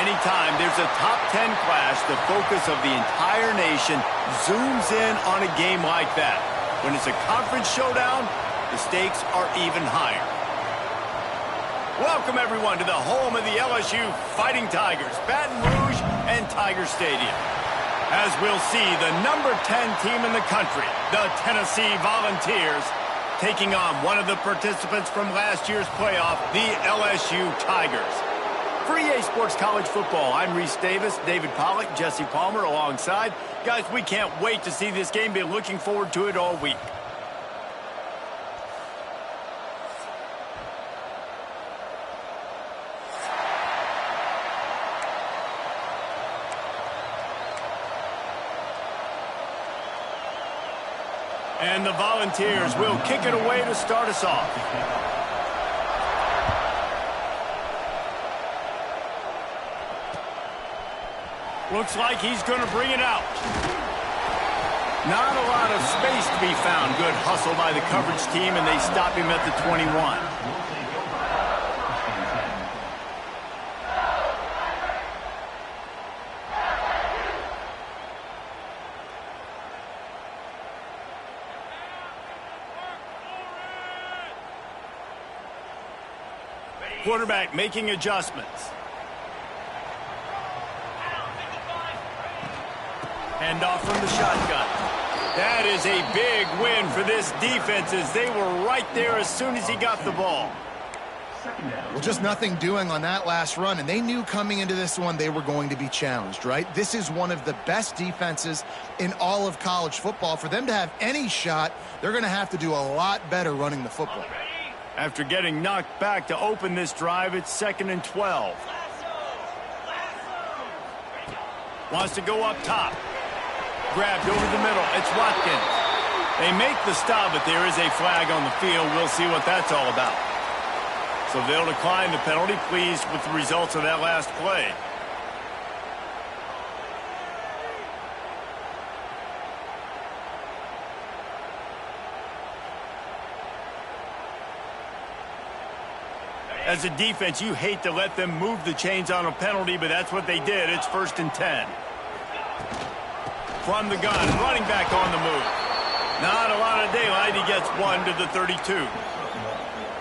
Anytime there's a top 10 clash, the focus of the entire nation zooms in on a game like that. When it's a conference showdown, the stakes are even higher. Welcome, everyone, to the home of the LSU Fighting Tigers, Baton Rouge and Tiger Stadium. As we'll see, the number 10 team in the country, the Tennessee Volunteers, taking on one of the participants from last year's playoff, the LSU Tigers. For EA Sports College Football, I'm Reese Davis, David Pollack, Jesse Palmer alongside. Guys, we can't wait to see this game. Been looking forward to it all week. And the Volunteers will kick it away to start us off. Looks like he's going to bring it out. Not a lot of space to be found. Good hustle by the coverage team, and they stop him at the 21. Quarterback making adjustments. Hand off from the shotgun. That is a big win for this defense as they were right there as soon as he got the ball. Well, just nothing doing on that last run, and they knew coming into this one they were going to be challenged, right? This is one of the best defenses in all of college football. For them to have any shot, they're going to have to do a lot better running the football. After getting knocked back to open this drive, it's 2nd and 12. Wants to go up top. Grabbed over the middle. It's Watkins. They make the stop, but there is a flag on the field. We'll see what that's all about. So they'll decline the penalty. Pleased with the results of that last play. As a defense, you hate to let them move the chains on a penalty, but that's what they did. It's 1st and 10. From the gun, running back on the move. Not a lot of daylight. He gets 1 to the 32.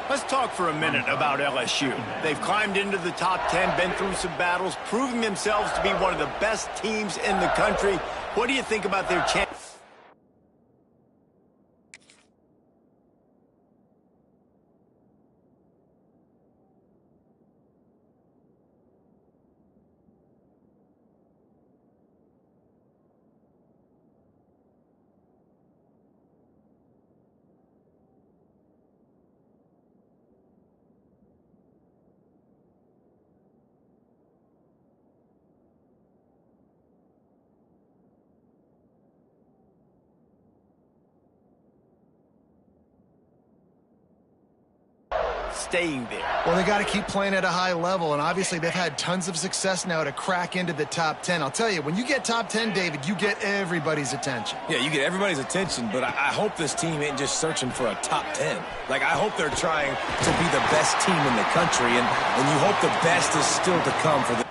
Let's talk for a minute about LSU. They've climbed into the top 10, been through some battles, proving themselves to be one of the best teams in the country. What do you think about their chance? Staying there. Well, they got to keep playing at a high level, and obviously they've had tons of success now to crack into the top 10. I'll tell you, when you get top 10, David, you get everybody's attention. Yeah, you get everybody's attention, but I hope this team ain't just searching for a top 10. Like, I hope they're trying to be the best team in the country, and you hope the best is still to come for them.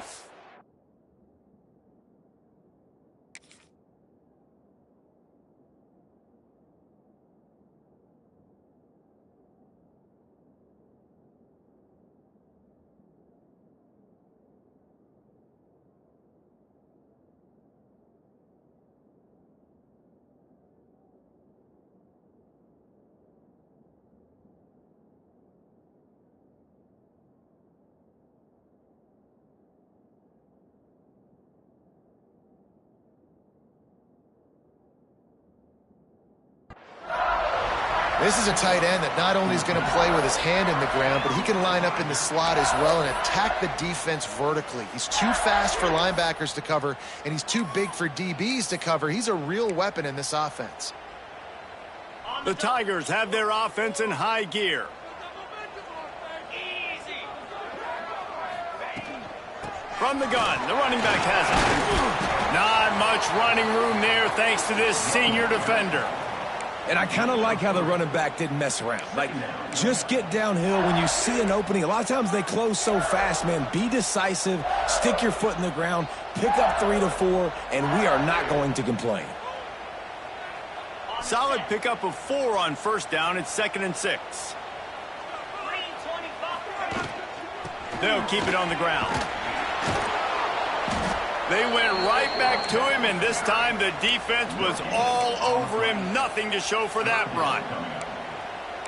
This is a tight end that not only is going to play with his hand in the ground, but he can line up in the slot as well and attack the defense vertically. He's too fast for linebackers to cover, and he's too big for DBs to cover. He's a real weapon in this offense. The Tigers have their offense in high gear. From the gun, the running back has it. Not much running room there thanks to this senior defender. And I kind of like how the running back didn't mess around. Like, just get downhill when you see an opening. A lot of times they close so fast, man. Be decisive, stick your foot in the ground, pick up 3 to 4, and we are not going to complain. Solid pickup of 4 on first down. It's 2nd and 6. They'll keep it on the ground. They went right back to him, and this time the defense was all over him. Nothing to show for that run.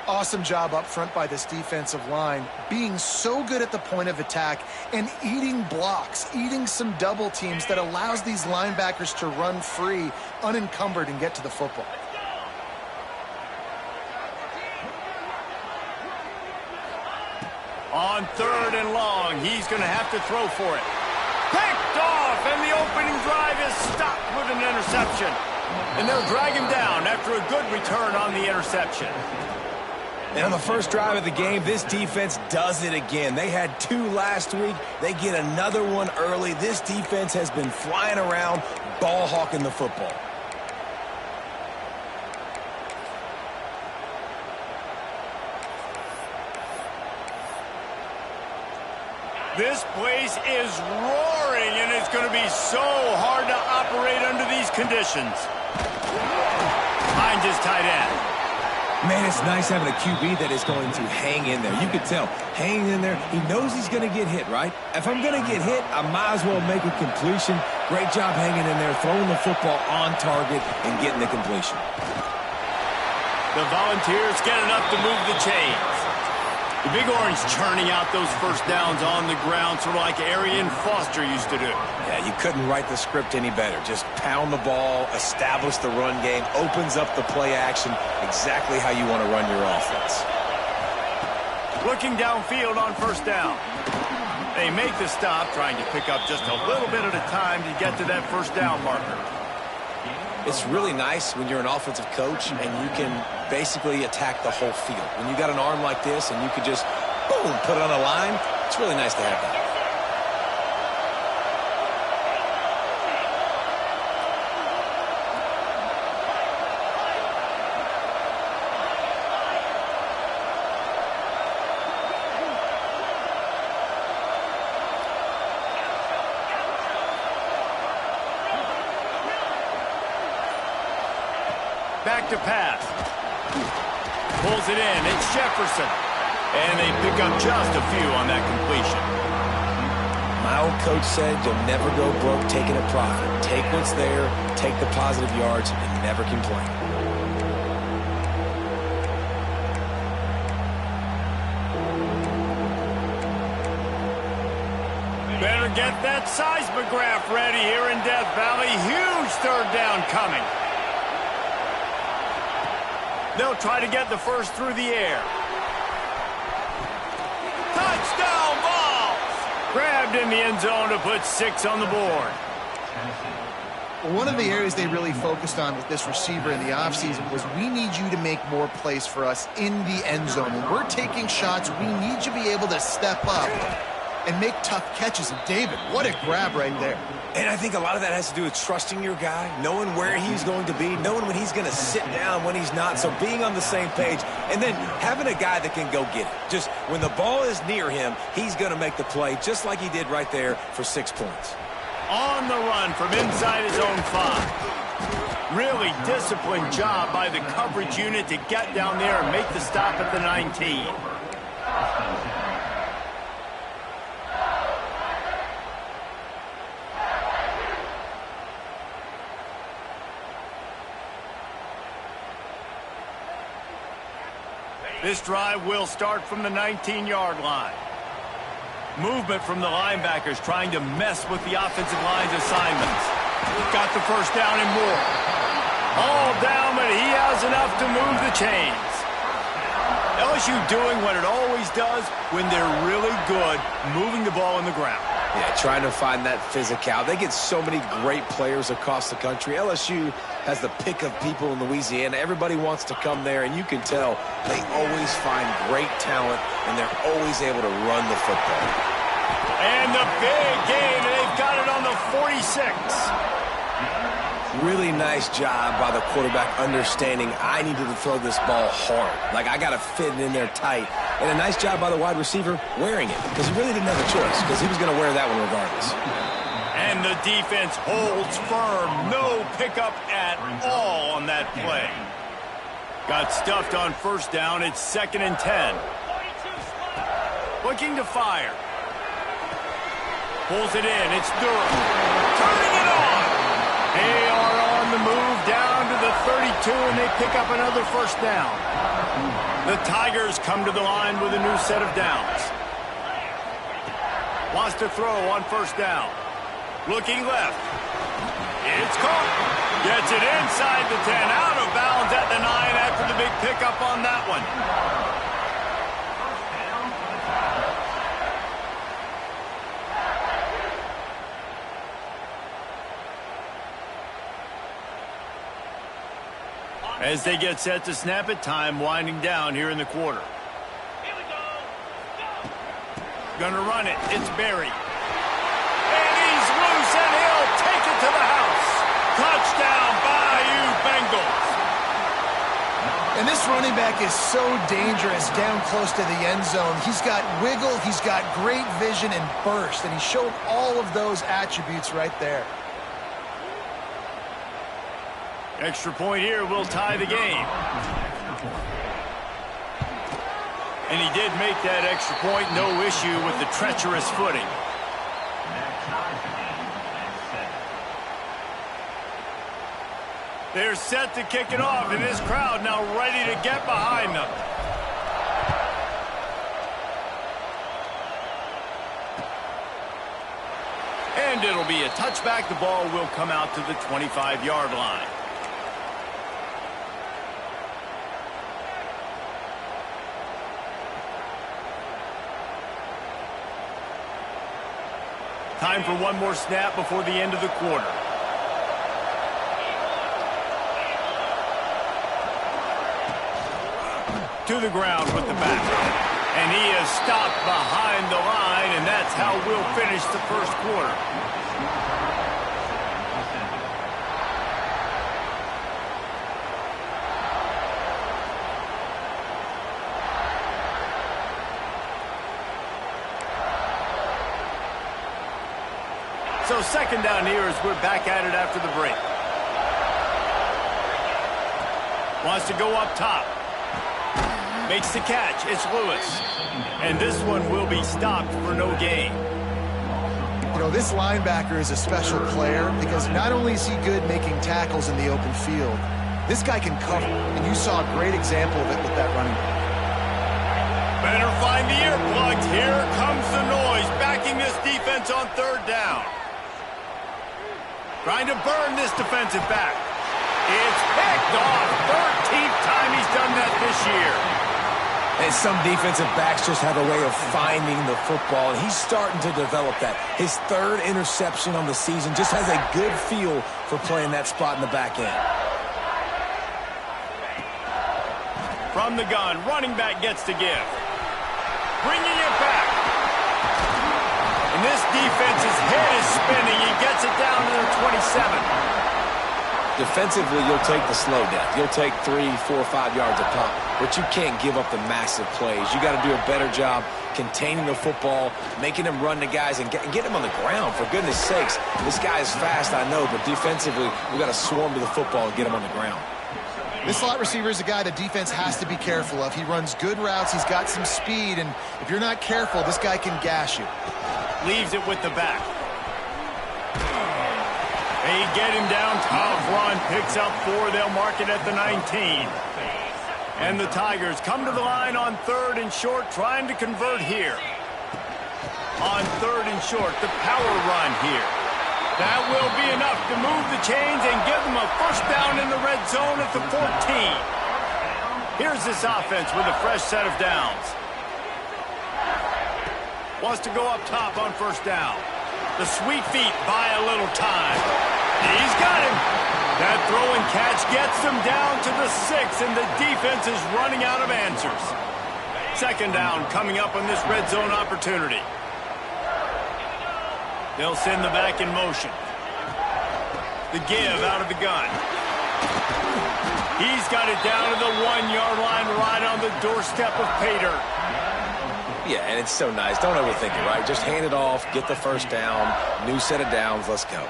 Awesome job up front by this defensive line, being so good at the point of attack and eating blocks, eating some double teams that allows these linebackers to run free, unencumbered, and get to the football. On 3rd and long, he's going to have to throw for it. Picked off, and the opening drive is stopped with an interception. And they'll drag him down after a good return on the interception. And on the first drive of the game, this defense does it again. They had 2 last week. They get another one early. This defense has been flying around, ball hawking the football. This place is roaring, and it's going to be so hard to operate under these conditions. Behind his tight end. Man, it's nice having a QB that is going to hang in there. You could tell, hanging in there, he knows he's going to get hit, right? If I'm going to get hit, I might as well make a completion. Great job hanging in there, throwing the football on target and getting the completion. The Volunteers get enough to move the chains. The Big Orange churning out those first downs on the ground, sort of like Arian Foster used to do. Yeah, you couldn't write the script any better. Just pound the ball, establish the run game, opens up the play action, exactly how you want to run your offense. Looking downfield on first down. They make the stop, trying to pick up just a little bit at a time to get to that first down marker. It's really nice when you're an offensive coach and you can basically attack the whole field. When you got an arm like this and you could just, boom, put it on the line, it's really nice to have that. Back to pass. Pulls it in. It's Jefferson. And they pick up just a few on that completion. My old coach said you'll never go broke taking a profit. Take what's there, take the positive yards, and never complain. Better get that seismograph ready here in Death Valley. Huge 3rd down coming. They'll try to get the first through the air. Touchdown balls! Grabbed in the end zone to put 6 on the board. One of the areas they really focused on with this receiver in the offseason was we need you to make more plays for us in the end zone. When we're taking shots, we need you to be able to step up and make tough catches. And David, what a grab right there. And I think a lot of that has to do with trusting your guy, knowing where he's going to be, knowing when he's going to sit down, when he's not. So being on the same page, and then having a guy that can go get it. Just when the ball is near him, he's going to make the play, just like he did right there for 6 points. On the run from inside his own 5. Really disciplined job by the coverage unit to get down there and make the stop at the 19. This drive will start from the 19-yard line. Movement from the linebackers trying to mess with the offensive line's assignments. Got the first down and more. All down, but he has enough to move the chains. LSU doing what it always does when they're really good, moving the ball in the ground. Yeah, trying to find that physicality. They get so many great players across the country. LSU has the pick of people in Louisiana. Everybody wants to come there, and you can tell they always find great talent, and they're always able to run the football. And the big gain, and they've got it on the 46. Really nice job by the quarterback understanding I needed to throw this ball hard. Like, I got to fit it in there tight. And a nice job by the wide receiver wearing it, because he really didn't have a choice, because he was going to wear that one regardless. And the defense holds firm. No pickup at all on that play. Got stuffed on first down. It's 2nd and 10. Looking to fire. Pulls it in. It's Durham. Turning it on. They are on the move down to the 32, and they pick up another first down. The Tigers come to the line with a new set of downs. Wants to throw on first down. Looking left. It's caught. Gets it inside the 10. Out of bounds at the 9 after the big pickup on that one. As they get set to snap it, time winding down here in the quarter. Here we go. Gonna run it. It's Berry. And he's loose, and he'll take it to the house. Touchdown, Bayou Bengals. And this running back is so dangerous down close to the end zone. He's got wiggle, he's got great vision and burst, and he showed all of those attributes right there. Extra point here will tie the game. And he did make that extra point. No issue with the treacherous footing. They're set to kick it off, and this crowd now ready to get behind them. And it'll be a touchback. The ball will come out to the 25-yard line. Time for one more snap before the end of the quarter. To the ground with the back. And he is stopped behind the line, and that's how we'll finish the first quarter. So 2nd down here as we're back at it after the break. Wants to go up top. Makes the catch. It's Lewis. And this one will be stopped for no gain. You know, this linebacker is a special player because not only is he good making tackles in the open field, this guy can cover. And you saw a great example of it with that running back. Better find the earplugs. Here comes the noise, backing this defense on 3rd down. Trying to burn this defensive back. It's picked off. 13th time he's done that this year. And some defensive backs just have a way of finding the football, and he's starting to develop that. His 3rd interception on the season just has a good feel for playing that spot in the back end. From the gun, running back gets to give. Bringing it back. And this defense's head is spinning. He gets it down to the 27. Defensively, you'll take the slow down. You'll take 3, 4, 5 yards a pop, but you can't give up the massive plays. You got to do a better job containing the football, making them run to guys, and get them on the ground. For goodness sakes, this guy is fast, I know, but defensively, we got to swarm to the football and get him on the ground. This slot receiver is a guy the defense has to be careful of. He runs good routes. He's got some speed, and if you're not careful, this guy can gash you. Leaves it with the back. They get him down. Tough run. Picks up 4. They'll mark it at the 19. And the Tigers come to the line on 3rd and short, trying to convert here. On 3rd and short, the power run here. That will be enough to move the chains and give them a first down in the red zone at the 14. Here's this offense with a fresh set of downs. Wants to go up top on first down. The sweet feet buy a little time. He's got him. That throw and catch gets them down to the 6, and the defense is running out of answers. 2nd down coming up on this red zone opportunity. They'll send the back in motion. The give out of the gun. He's got it down to the 1-yard line right on the doorstep of pay dirt. Yeah, and it's so nice. Don't overthink it, right? Just hand it off, get the first down, new set of downs, let's go.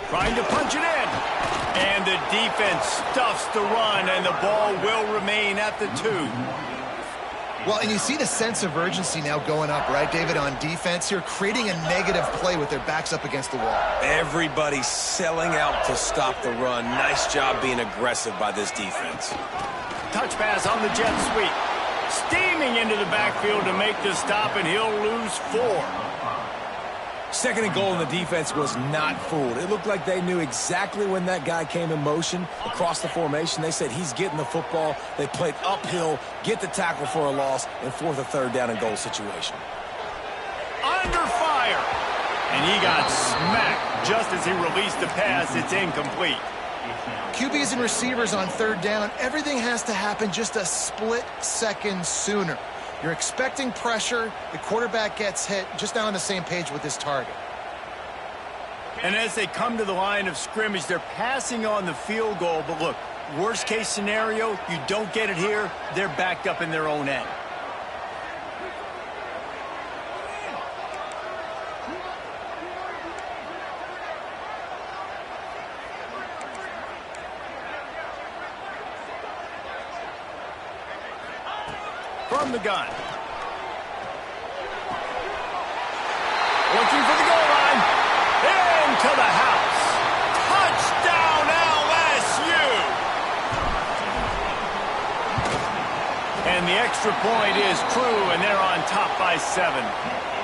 Trying to punch it in. And the defense stuffs the run, and the ball will remain at the 2. Well, and you see the sense of urgency now going up, right, David, on defense here, creating a negative play with their backs up against the wall. Everybody's selling out to stop the run. Nice job being aggressive by this defense. Touch pass on the jet sweep. Steaming into the backfield to make the stop, and he'll lose 4. Second and goal, and the defense was not fooled. It looked like they knew exactly when that guy came in motion across the formation. They said he's getting the football. They played uphill, get the tackle for a loss, and force a third down and goal situation. Under fire. And he got smacked just as he released the pass. It's incomplete. QBs and receivers on third down, everything has to happen just a split second sooner. You're expecting pressure, the quarterback gets hit, just not on the same page with his target. And as they come to the line of scrimmage, they're passing on the field goal. But look, worst case scenario, you don't get it here, they're backed up in their own end. From the gun. Looking for the goal line. Into the house. Touchdown LSU. And the extra point is true, and they're on top by 7.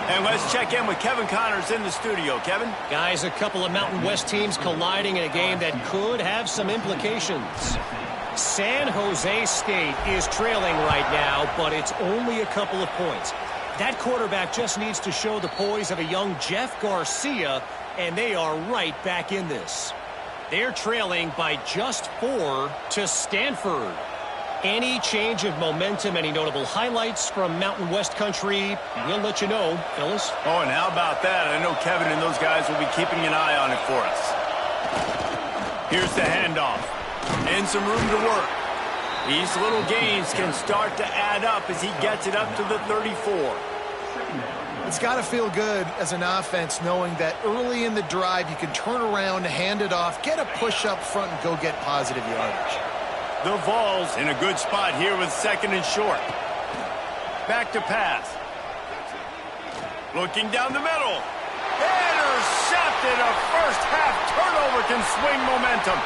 And let's check in with Kevin Connors in the studio. Kevin? Guys, a couple of Mountain West teams colliding in a game that could have some implications. San Jose State is trailing right now, but it's only a couple of points. That quarterback just needs to show the poise of a young Jeff Garcia, and they are right back in this. They're trailing by just 4 to Stanford. Any change of momentum, any notable highlights from Mountain West country, we'll let you know, fellas. Oh, and how about that? I know Kevin and those guys will be keeping an eye on it for us. Here's the handoff. And some room to work. These little gains can start to add up as he gets it up to the 34. It's got to feel good as an offense knowing that early in the drive you can turn around, hand it off, get a push up front, and go get positive yardage. The Vols in a good spot here with 2nd and short. Back to pass. Looking down the middle. Intercepted. A first-half turnover can swing momentum.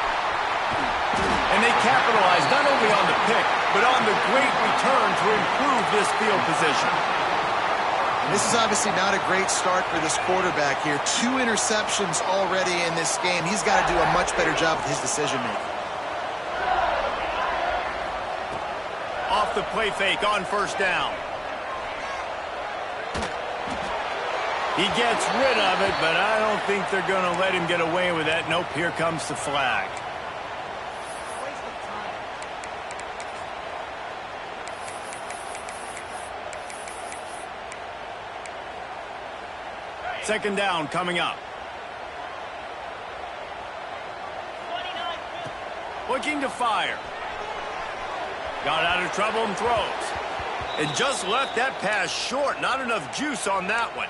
And they capitalize not only on the pick, but on the great return to improve this field position. And this is obviously not a great start for this quarterback here. 2 interceptions already in this game. He's got to do a much better job with his decision-making. Off the play fake on first down. He gets rid of it, but I don't think they're going to let him get away with that. Nope, here comes the flag. Second down coming up. Looking to fire. Got out of trouble and throws. And just left that pass short. Not enough juice on that one.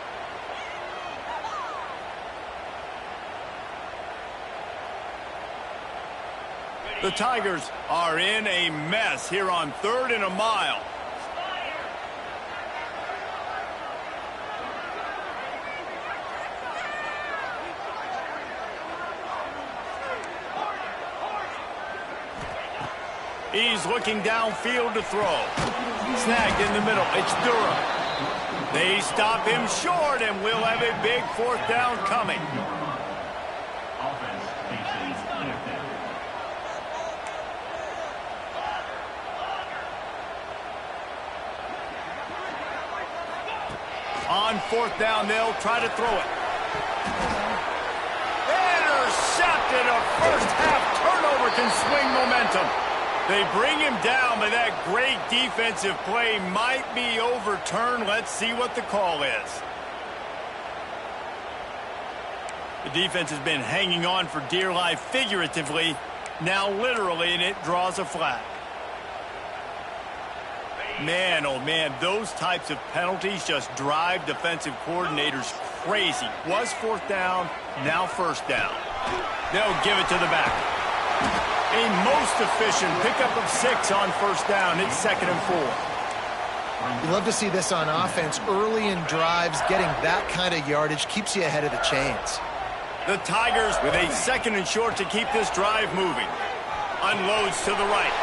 The Tigers are in a mess here on 3rd and a mile. He's looking downfield to throw. Snagged in the middle. It's Durham. They stop him short, and we'll have a big 4th down coming. On 4th down, they'll try to throw it. Intercepted. A first-half turnover can swing momentum. They bring him down, but that great defensive play might be overturned. Let's see what the call is. The defense has been hanging on for dear life figuratively, now literally, and it draws a flag. Man, oh man, those types of penalties just drive defensive coordinators crazy. Was fourth down, now first down. They'll give it to the back. A most efficient pickup of 6 on first down. It's 2nd and 4. You love to see this on offense. Early in drives, getting that kind of yardage keeps you ahead of the chains. The Tigers with a 2nd and short to keep this drive moving. Unloads to the right.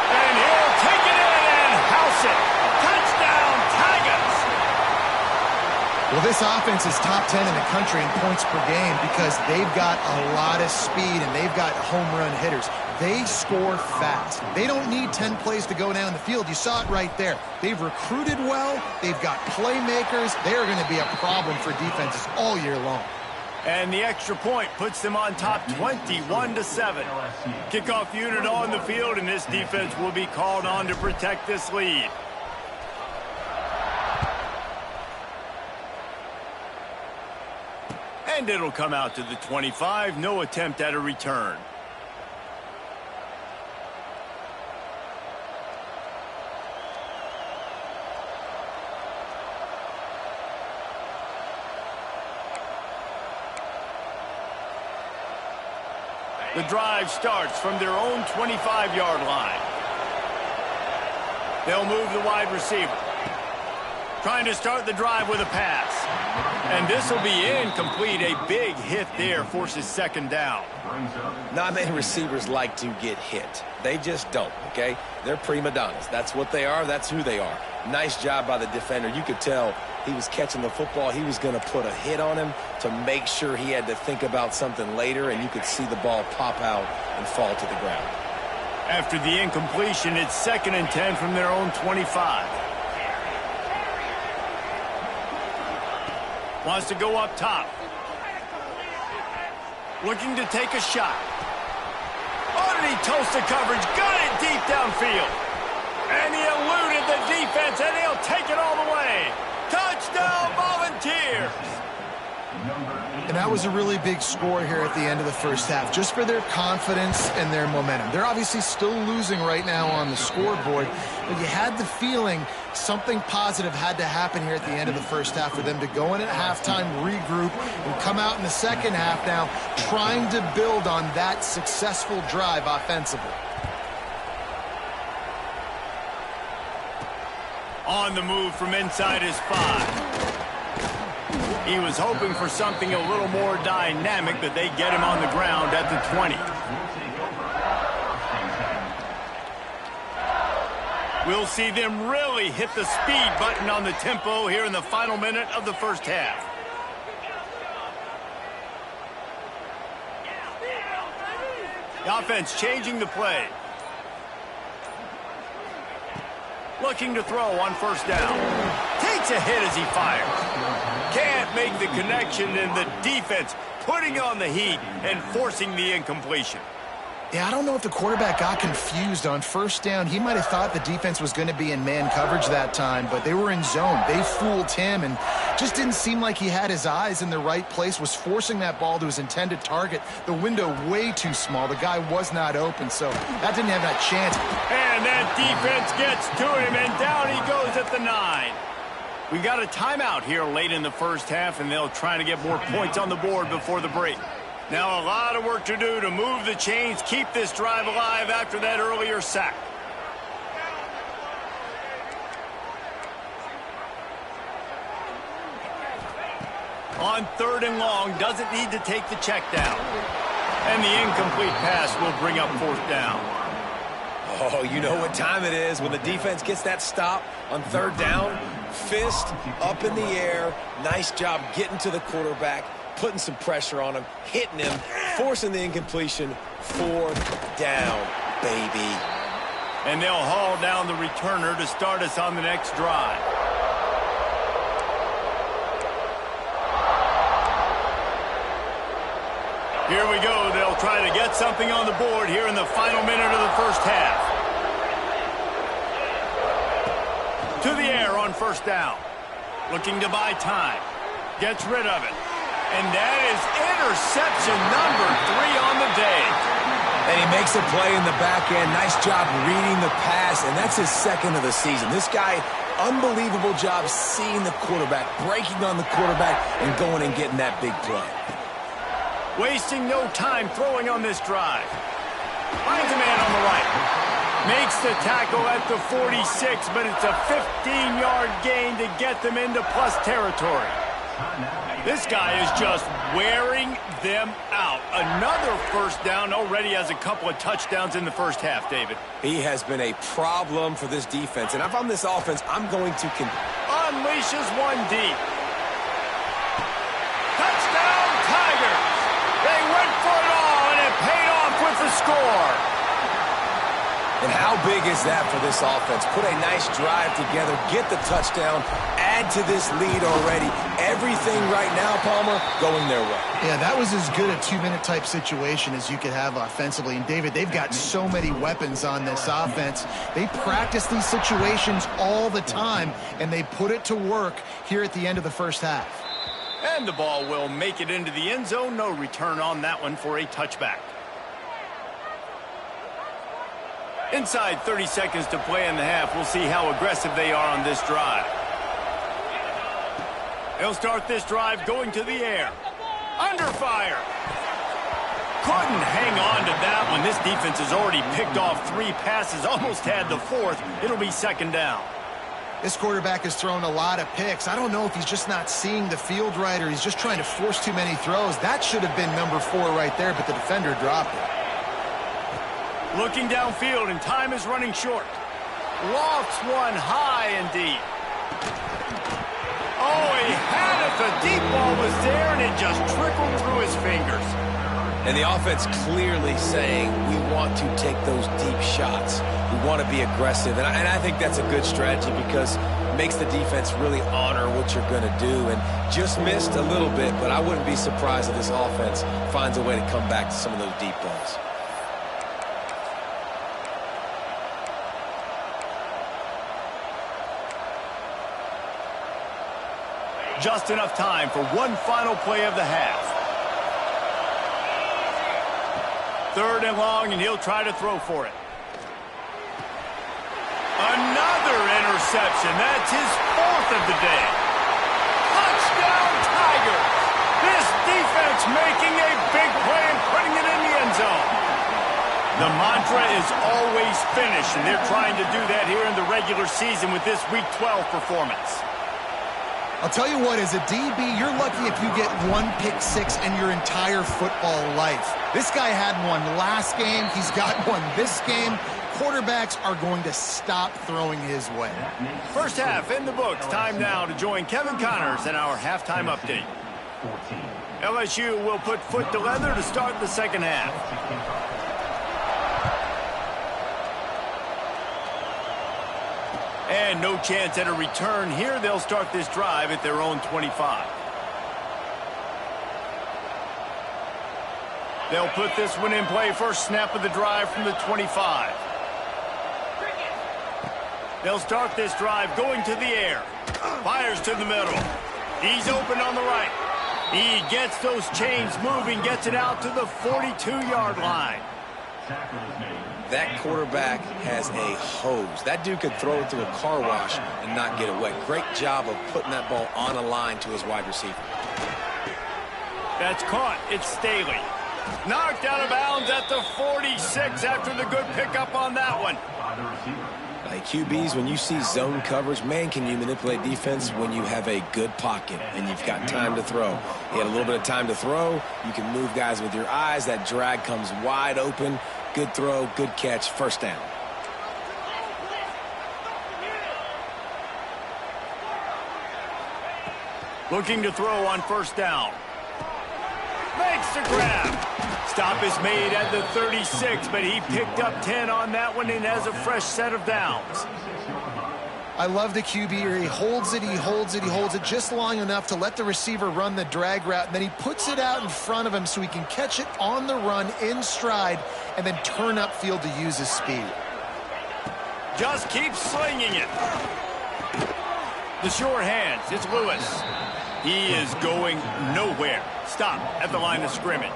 And he'll take it in and house it. Touchdown, Tigers! Well, this offense is top 10 in the country in points per game because they've got a lot of speed and they've got home run hitters. They score fast. They don't need 10 plays to go down the field. You saw it right there. They've recruited well. They've got playmakers. They are going to be a problem for defenses all year long. And the extra point puts them on top 21-7. Kickoff unit on the field, and this defense will be called on to protect this lead. And it'll come out to the 25. No attempt at a return. The drive starts from their own 25-yard line. They'll move the wide receiver. Trying to start the drive with a pass. And this will be incomplete. A big hit there forces 2nd down. Not many receivers like to get hit. They just don't, okay? They're prima donnas. That's what they are. That's who they are. Nice job by the defender. You could tell he was catching the football. He was going to put a hit on him to make sure he had to think about something later, and you could see the ball pop out and fall to the ground. After the incompletion, it's 2nd and 10 from their own 25. Wants to go up top. Looking to take a shot. Oh, did he toast the coverage? Got it deep downfield. And he eluded the defense, and he'll take it all the way. Touchdown, Volunteers! And that was a really big score here at the end of the first half, just for their confidence and their momentum. They're obviously still losing right now on the scoreboard, but you had the feeling something positive had to happen here at the end of the first half for them to go in at halftime, regroup, and come out in the second half now trying to build on that successful drive offensively. On the move from inside his 5. He was hoping for something a little more dynamic, but they get him on the ground at the 20. We'll see them really hit the speed button on the tempo here in the final minute of the first half. The offense changing the play. Looking to throw on first down. Takes a hit as he fires. Can't make the connection, and the defense putting on the heat and forcing the incompletion. Yeah, I don't know if the quarterback got confused on first down. He might have thought the defense was going to be in man coverage that time, but they were in zone. They fooled him and just didn't seem like he had his eyes in the right place, was forcing that ball to his intended target. The window way too small. The guy was not open, so that didn't have that chance. And that defense gets to him, and down he goes at the 9. We got a timeout here late in the first half, and they'll try to get more points on the board before the break. Now a lot of work to do to move the chains, keep this drive alive after that earlier sack. On 3rd and long, doesn't need to take the check down. And the incomplete pass will bring up 4th down. Oh, you know what time it is when the defense gets that stop on 3rd down. Fist up in the air. Nice job getting to the quarterback, putting some pressure on him, hitting him, forcing the incompletion. 4th down, baby. And they'll haul down the returner to start us on the next drive. Here we go. They'll try to get something on the board here in the final minute of the first half. To the air on first down. Looking to buy time. Gets rid of it. And that is interception number 3 on the day. And he makes a play in the back end. Nice job reading the pass, and that's his second of the season. This guy, unbelievable job seeing the quarterback, breaking on the quarterback, and going and getting that big play. Wasting no time throwing on this drive. Finds a man on the right. Makes the tackle at the 46, but it's a 15-yard gain to get them into plus territory. This guy is just wearing them out. Another first down, already has a couple of touchdowns in the first half, David. He has been a problem for this defense, and if I'm this offense, I'm going to unleashes one deep. Touchdown, Tigers! They went for it all, and it paid off with the score. And how big is that for this offense? Put a nice drive together, get the touchdown, add to this lead already. Everything right now, Palmer, going their way. Yeah, that was as good a 2-minute type situation as you could have offensively. And, David, they've got so many weapons on this offense. They practice these situations all the time, and they put it to work here at the end of the first half. And the ball will make it into the end zone. No return on that one for a touchback. Inside 30 seconds to play in the half. We'll see how aggressive they are on this drive. They'll start this drive going to the air. Under fire. Couldn't hang on to that one. This defense has already picked off 3 passes, almost had the 4th. It'll be second down. This quarterback has thrown a lot of picks. I don't know if he's just not seeing the field right or he's just trying to force too many throws. That should have been number 4 right there, but the defender dropped it. Looking downfield, and time is running short. Lofts one high and deep. Oh, he had it. The deep ball was there, and it just trickled through his fingers. And the offense clearly saying, we want to take those deep shots. We want to be aggressive. And I think that's a good strategy because it makes the defense really honor what you're going to do. And just missed a little bit, but I wouldn't be surprised if this offense finds a way to come back to some of those deep balls. Just enough time for one final play of the half. 3rd and long, and he'll try to throw for it. Another interception. That's his 4th of the day. Touchdown, Tigers! This defense making a big play and putting it in the end zone. The mantra is always finish, and they're trying to do that here in the regular season with this Week 12 performance. I'll tell you what, as a DB, you're lucky if you get 1 pick 6 in your entire football life. This guy had one last game. He's got one this game. Quarterbacks are going to stop throwing his way. First half in the books. Time now to join Kevin Connors in our halftime update. LSU will put foot to leather to start the second half. And no chance at a return here. They'll start this drive at their own 25. They'll put this one in play. First snap of the drive from the 25. They'll start this drive going to the air. Fires to the middle. He's open on the right. He gets those chains moving, gets it out to the 42-yard line. That quarterback has a hose. That dude could throw it through a car wash and not get it wet. Great job of putting that ball on a line to his wide receiver. That's caught. It's Staley. Knocked out of bounds at the 46 after the good pickup on that one. Like QBs, when you see zone coverage, man, can you manipulate defense when you have a good pocket and you've got time to throw. You had a little bit of time to throw. You can move guys with your eyes. That drag comes wide open. Good throw, good catch, first down. Looking to throw on first down. Makes the grab. Stop is made at the 36, but he picked up 10 on that one and has a fresh set of downs. I love the QB here. He holds it, he holds it, he holds it just long enough to let the receiver run the drag route, and then he puts it out in front of him so he can catch it on the run in stride and then turn upfield to use his speed. Just keeps slinging it. The sure hands. It's Lewis. He is going nowhere. Stop at the line of scrimmage.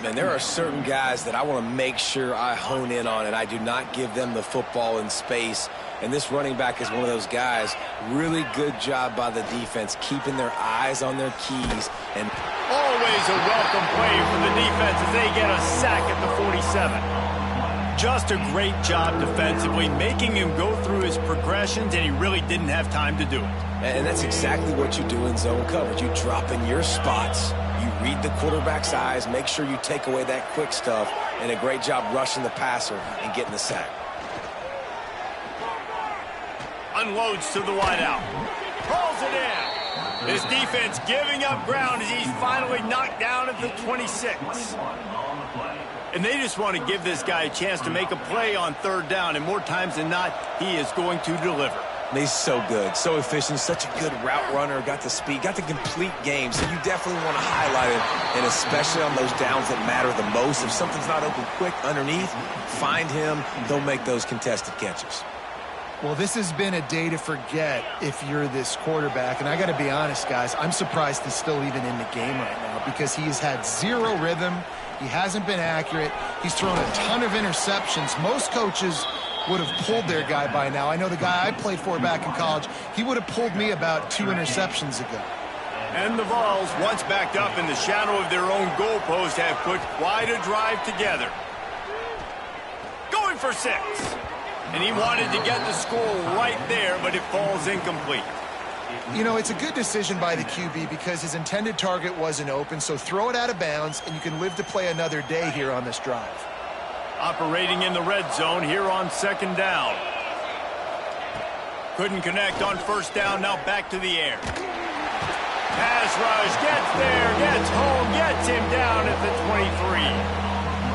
Man, there are certain guys that I want to make sure I hone in on, and I do not give them the football in space. And this running back is one of those guys. Really good job by the defense, keeping their eyes on their keys. And always a welcome play from the defense as they get a sack at the 47. Just a great job defensively, making him go through his progressions, and he really didn't have time to do it. And that's exactly what you do in zone coverage. You drop in your spots. You read the quarterback's eyes, make sure you take away that quick stuff, and a great job rushing the passer and getting the sack. Unloads to the wideout. Pulls it in. His defense giving up ground as he's finally knocked down at the 26. And they just want to give this guy a chance to make a play on third down, and more times than not, he is going to deliver. He's so good, so efficient, such a good route runner, got the speed, got the complete game, so you definitely want to highlight it, and especially on those downs that matter the most. If something's not open quick underneath, find him, they'll make those contested catches. Well, this has been a day to forget if you're this quarterback, and I got to be honest, guys, I'm surprised he's still even in the game right now because he has had zero rhythm, he hasn't been accurate, he's thrown a ton of interceptions. Most coaches would have pulled their guy by now. I know the guy I played for back in college, he would have pulled me about 2 interceptions ago. And the Vols, once backed up in the shadow of their own goalpost, have put quite a drive together. Going for 6. And he wanted to get the score right there, but it falls incomplete. You know, it's a good decision by the QB because his intended target wasn't open, so throw it out of bounds, and you can live to play another day here on this drive. Operating in the red zone here on second down. Couldn't connect on first down, now back to the air. Pass rush, gets there, gets home, gets him down at the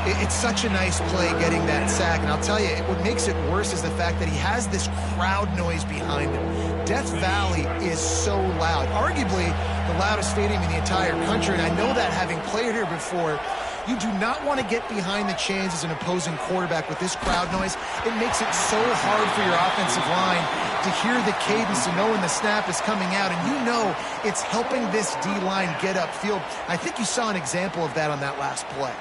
23. It's such a nice play getting that sack, and I'll tell you, what makes it worse is the fact that he has this crowd noise behind him. Death Valley is so loud, arguably the loudest stadium in the entire country, and I know that having played here before. You do not want to get behind the chains as an opposing quarterback with this crowd noise. It makes it so hard for your offensive line to hear the cadence and know when the snap is coming out, and you know it's helping this D-line get upfield. I think you saw an example of that on that last play.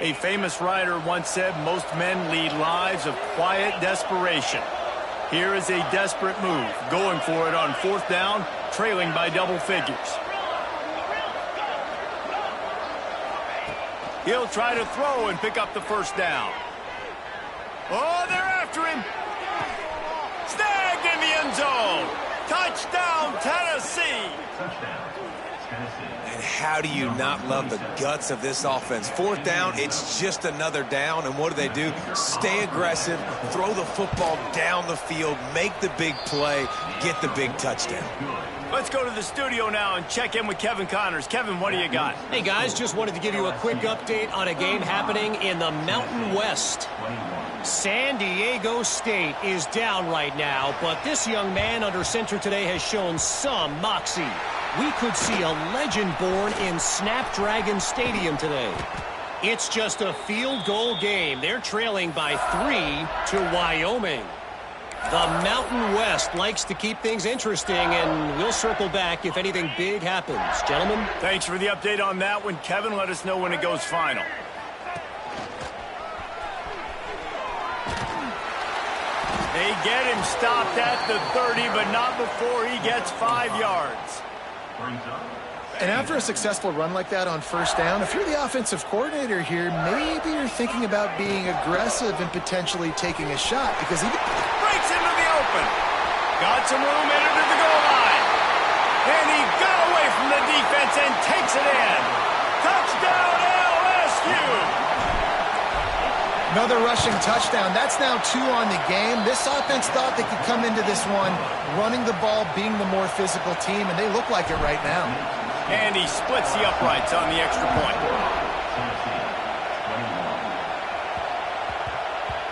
A famous writer once said, most men lead lives of quiet desperation. Here is a desperate move, going for it on fourth down, trailing by double figures. He'll try to throw and pick up the first down. Oh, they're after him. Snagged in the end zone. Touchdown, Tennessee. And how do you not love the guts of this offense? Fourth down, it's just another down, and what do? Stay aggressive, throw the football down the field, make the big play, get the big touchdown. Let's go to the studio now and check in with Kevin Connors. Kevin, what do you got? Hey, guys, just wanted to give you a quick update on a game happening in the Mountain West. San Diego State is down right now, but this young man under center today has shown some moxie. We could see a legend born in Snapdragon Stadium today. It's just a field goal game. They're trailing by 3 to Wyoming. The Mountain West likes to keep things interesting, and we'll circle back if anything big happens. Gentlemen? Thanks for the update on that one, Kevin. Let us know when it goes final. They get him stopped at the 30, but not before he gets 5 yards. And after a successful run like that on first down, if you're the offensive coordinator here, maybe you're thinking about being aggressive and potentially taking a shot because he breaks into the open. Got some room headed to the goal line. And he got away from the defense and takes it in. Touchdown LSU. Another rushing touchdown. That's now 2 on the game. This offense thought they could come into this one running the ball, being the more physical team, and they look like it right now. And he splits the uprights on the extra point.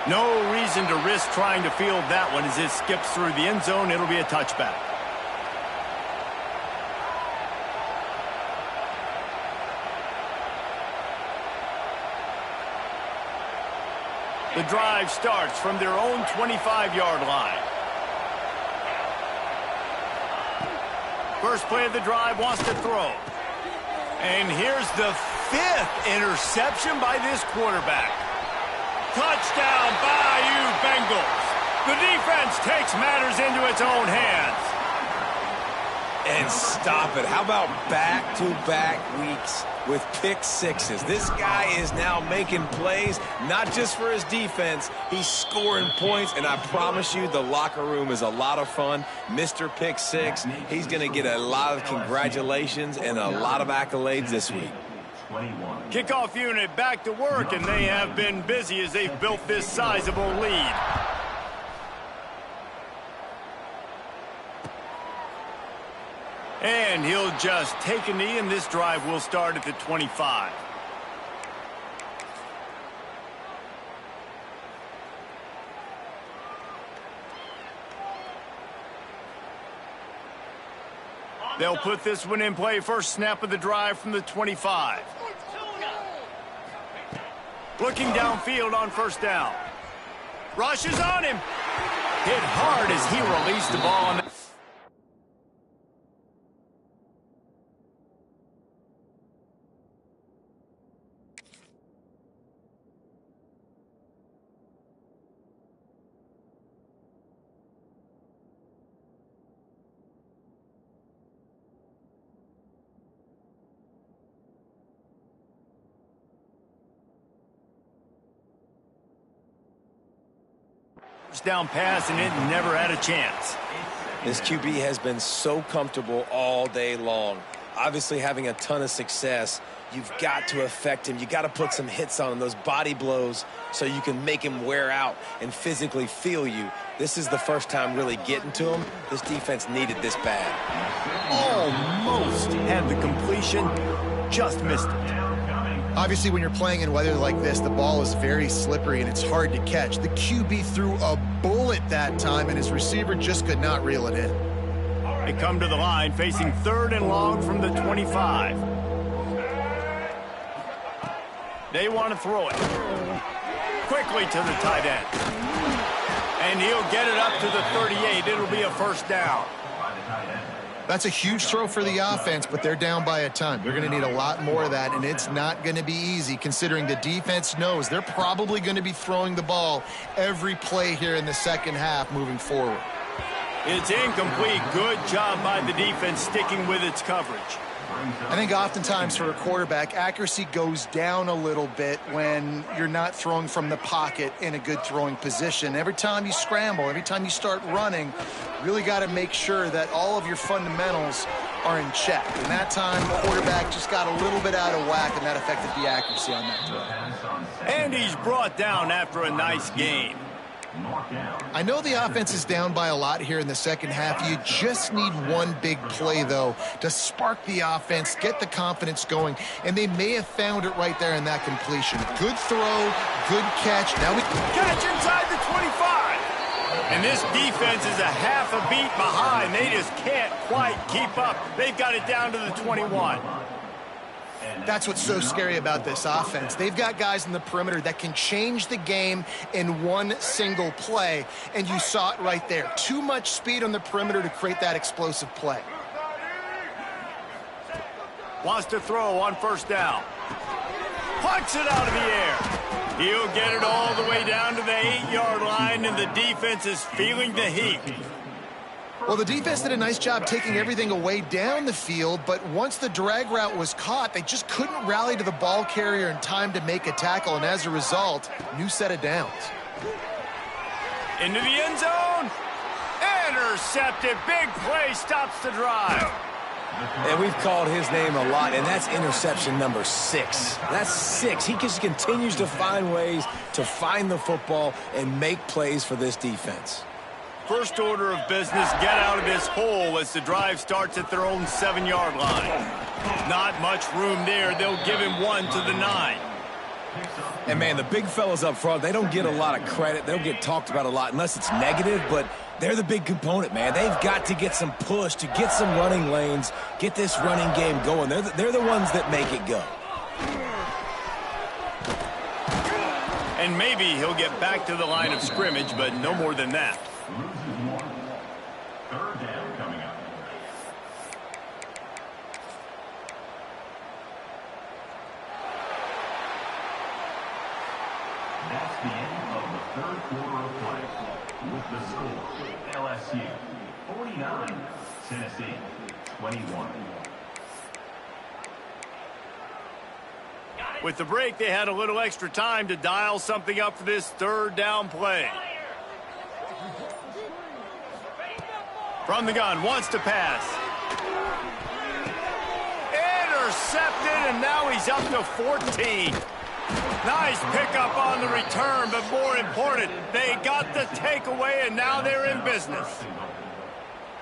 No reason to risk trying to field that one as it skips through the end zone. It'll be a touchback. The drive starts from their own 25-yard line. First play of the drive, wants to throw. And here's the 5th interception by this quarterback. Touchdown, Bayou Bengals. The defense takes matters into its own hands. And stop it. How about back-to-back weeks with pick sixes? This guy is now making plays, not just for his defense. He's scoring points, and I promise you the locker room is a lot of fun. Mr. Pick Six, he's going to get a lot of congratulations and a lot of accolades this week. Kickoff unit back to work, and they have been busy as they've built this sizable lead. And he'll just take a knee, and this drive will start at the 25. They'll put this one in play. First snap of the drive from the 25. Looking downfield on first down. Rushes on him. Hit hard as he released the ball on the down pass, and it never had a chance. This QB has been so comfortable all day long. Obviously having a ton of success. You've got to affect him. You got to put some hits on him, those body blows, so you can make him wear out and physically feel you. This is the first time really getting to him. This defense needed this bad. Almost had the completion, just missed it. Obviously, when you're playing in weather like this, the ball is very slippery and it's hard to catch. The QB threw a bullet that time, and his receiver just could not reel it in. They come to the line, facing 3rd and long from the 25. They want to throw it. Quickly to the tight end. And he'll get it up to the 38. It'll be a first down. That's a huge throw for the offense, but they're down by a ton. They're going to need a lot more of that, and it's not going to be easy considering the defense knows they're probably going to be throwing the ball every play here in the second half moving forward. It's incomplete. Good job by the defense sticking with its coverage. I think oftentimes for a quarterback, accuracy goes down a little bit when you're not throwing from the pocket in a good throwing position. Every time you scramble, every time you start running, you really got to make sure that all of your fundamentals are in check. And that time, the quarterback just got a little bit out of whack, and that affected the accuracy on that throw. And he's brought down after a nice game. I know the offense is down by a lot here in the second half. You just need one big play, though, to spark the offense, get the confidence going, and they may have found it right there in that completion. Good throw, good catch. Now we catch inside the 25. And this defense is a half a beat behind. They just can't quite keep up. They've got it down to the 21. That's what's so scary about this offense. They've got guys in the perimeter that can change the game in one single play, and you saw it right there. Too much speed on the perimeter to create that explosive play. Wants to throw on first down. Punts it out of the air. He'll get it all the way down to the 8-yard line, and the defense is feeling the heat. Well, the defense did a nice job taking everything away down the field, but once the drag route was caught, they just couldn't rally to the ball carrier in time to make a tackle, and as a result, new set of downs. Into the end zone. Intercepted. Big play stops the drive. And we've called his name a lot, and that's interception number 6. That's 6. He just continues to find ways to find the football and make plays for this defense. First order of business, get out of this hole as the drive starts at their own 7-yard line. Not much room there. They'll give him 1 to the 9. And, man, the big fellas up front, they don't get a lot of credit. They don't get talked about a lot unless it's negative, but they're the big component, man. They've got to get some push, to get some running lanes, get this running game going. They're the ones that make it go. And maybe he'll get back to the line of scrimmage, but no more than that. The score, LSU 49, Tennessee 21. With the break, they had a little extra time to dial something up for this third down play. From the gun, wants to pass. Intercepted, and now he's up to 14. Nice pickup on the return, but more important, they got the takeaway, and now they're in business.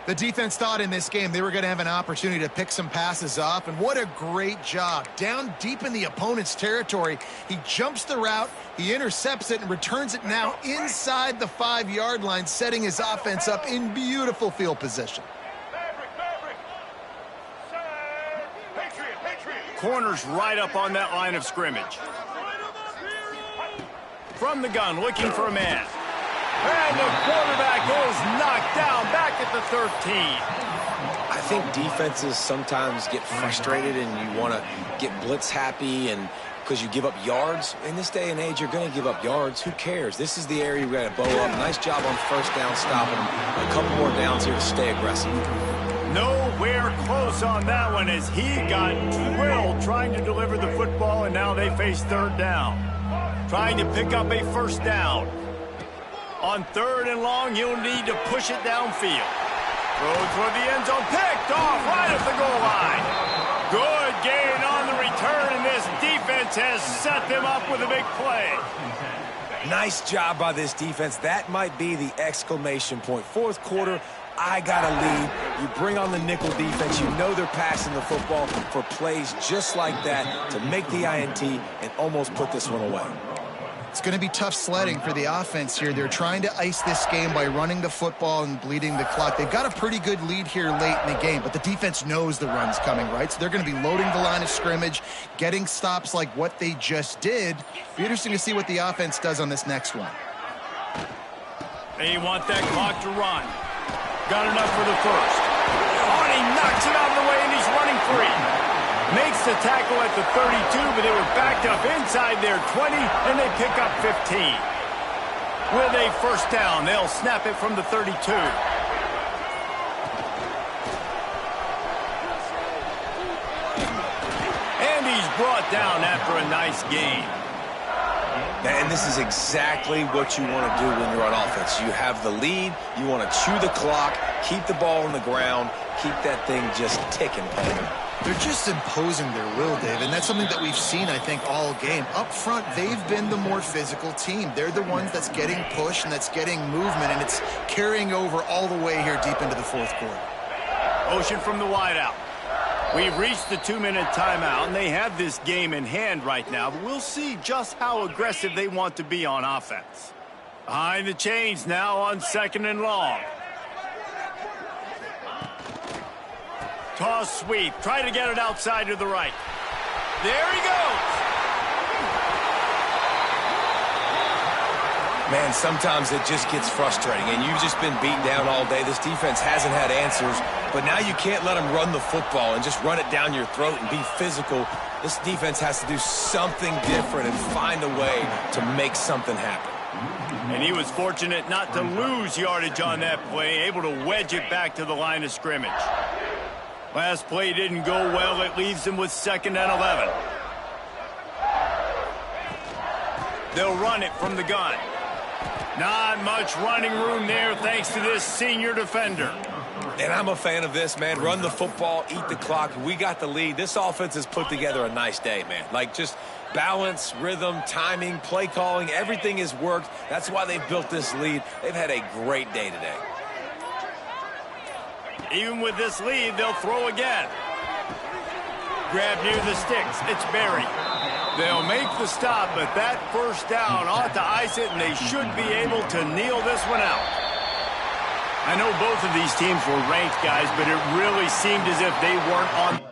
The defense thought in this game they were going to have an opportunity to pick some passes off, and what a great job. Down deep in the opponent's territory, he jumps the route, he intercepts it, and returns it now inside the 5-yard line, setting his offense up in beautiful field position. Corners right up on that line of scrimmage. From the gun, looking for a man. And the quarterback is knocked down back at the 13. I think defenses sometimes get frustrated and you want to get blitz happy and because you give up yards. In this day and age, you're going to give up yards. Who cares? This is the area we got to bow up. Nice job on first down, stopping them. A couple more downs here to stay aggressive. Nowhere close on that one as he got drilled trying to deliver the football, and now they face third down. Trying to pick up a first down. On third and long, you'll need to push it downfield. Throws for the end zone, picked off right at the goal line. Good gain on the return, and this defense has set them up with a big play. Nice job by this defense. That might be the exclamation point. Fourth quarter, I got a lead. You bring on the nickel defense. You know they're passing the football for plays just like that to make the INT and almost put this one away. It's going to be tough sledding for the offense here. They're trying to ice this game by running the football and bleeding the clock. They've got a pretty good lead here late in the game, but the defense knows the run's coming, right? So they're going to be loading the line of scrimmage, getting stops like what they just did. Be interesting to see what the offense does on this next one. They want that clock to run. Got enough for the first. Oh, and he knocks it out of the way, and he's running free. Makes the tackle at the 32, but they were backed up inside their 20, and they pick up 15. With a first down, they'll snap it from the 32. And he's brought down after a nice gain. And this is exactly what you want to do when you're on offense. You have the lead, you want to chew the clock, keep the ball on the ground, keep that thing just ticking, Palmer. They're just imposing their will, Dave, and that's something that we've seen, I think, all game. Up front, they've been the more physical team. They're the ones that's getting pushed and that's getting movement, and it's carrying over all the way here deep into the fourth quarter. Motion from the wideout. We've reached the 2-minute timeout, and they have this game in hand right now, but we'll see just how aggressive they want to be on offense. Behind the chains now on second and long. Toss sweep. Try to get it outside to the right. There he goes. Man, sometimes it just gets frustrating, and you've just been beaten down all day. This defense hasn't had answers, but now you can't let them run the football and just run it down your throat and be physical. This defense has to do something different and find a way to make something happen. And he was fortunate not to lose yardage on that play, able to wedge it back to the line of scrimmage. Last play didn't go well. It leaves them with 2nd and 11. They'll run it from the gun. Not much running room there thanks to this senior defender. And I'm a fan of this, man. Run the football, eat the clock. We got the lead. This offense has put together a nice day, man. Like just balance, rhythm, timing, play calling, everything has worked. That's why they've built this lead. They've had a great day today. Even with this lead, they'll throw again. Grab near the sticks. It's Berry. They'll make the stop, but that first down ought to ice it, and they should be able to kneel this one out. I know both of these teams were ranked, guys, but it really seemed as if they weren't on